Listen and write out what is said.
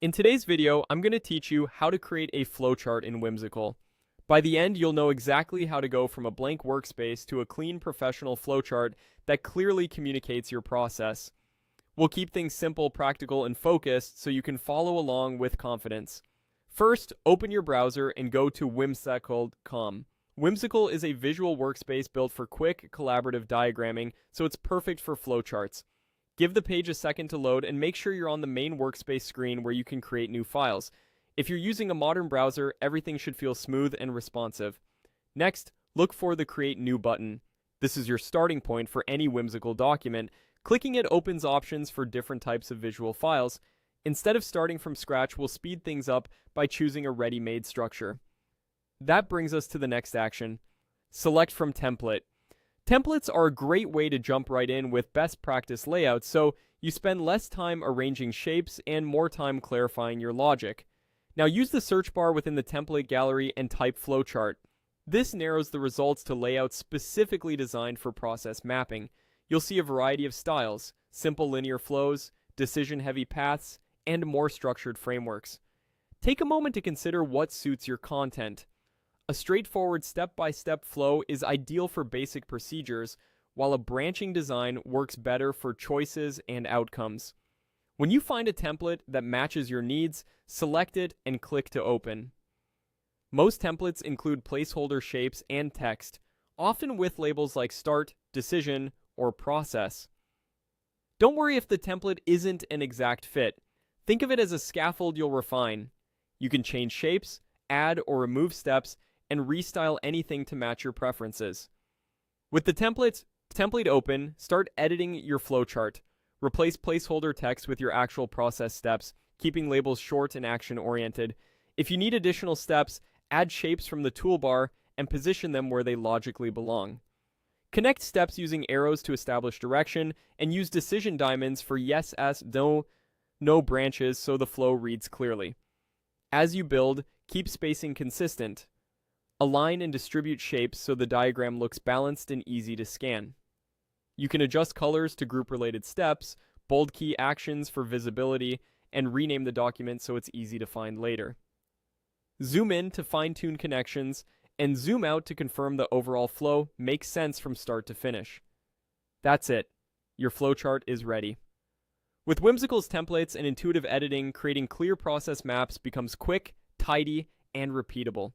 In today's video, I'm going to teach you how to create a flowchart in Whimsical. By the end, you'll know exactly how to go from a blank workspace to a clean professional flowchart that clearly communicates your process. We'll keep things simple, practical, and focused so you can follow along with confidence. First, open your browser and go to whimsical.com. Whimsical is a visual workspace built for quick, collaborative diagramming, so it's perfect for flowcharts. Give the page a second to load and make sure you're on the main workspace screen where you can create new files. If you're using a modern browser, everything should feel smooth and responsive. Next, look for the Create New button. This is your starting point for any Whimsical document. Clicking it opens options for different types of visual files. Instead of starting from scratch, we'll speed things up by choosing a ready-made structure. That brings us to the next action. Select from Template. Templates are a great way to jump right in with best practice layouts, so you spend less time arranging shapes and more time clarifying your logic. Now use the search bar within the template gallery and type flowchart. This narrows the results to layouts specifically designed for process mapping. You'll see a variety of styles, simple linear flows, decision-heavy paths, and more structured frameworks. Take a moment to consider what suits your content. A straightforward step-by-step flow is ideal for basic procedures, while a branching design works better for choices and outcomes. When you find a template that matches your needs, select it and click to open. Most templates include placeholder shapes and text, often with labels like Start, Decision, or Process. Don't worry if the template isn't an exact fit. Think of it as a scaffold you'll refine. You can change shapes, add or remove steps, and restyle anything to match your preferences. With the template open, start editing your flowchart. Replace placeholder text with your actual process steps, keeping labels short and action-oriented. If you need additional steps, add shapes from the toolbar and position them where they logically belong. Connect steps using arrows to establish direction, and use decision diamonds for yes, no branches so the flow reads clearly. As you build, keep spacing consistent. Align and distribute shapes so the diagram looks balanced and easy to scan. You can adjust colors to group related steps, bold key actions for visibility, and rename the document so it's easy to find later. Zoom in to fine-tune connections, and zoom out to confirm the overall flow makes sense from start to finish. That's it. Your flowchart is ready. With Whimsical's templates and intuitive editing, creating clear process maps becomes quick, tidy, and repeatable.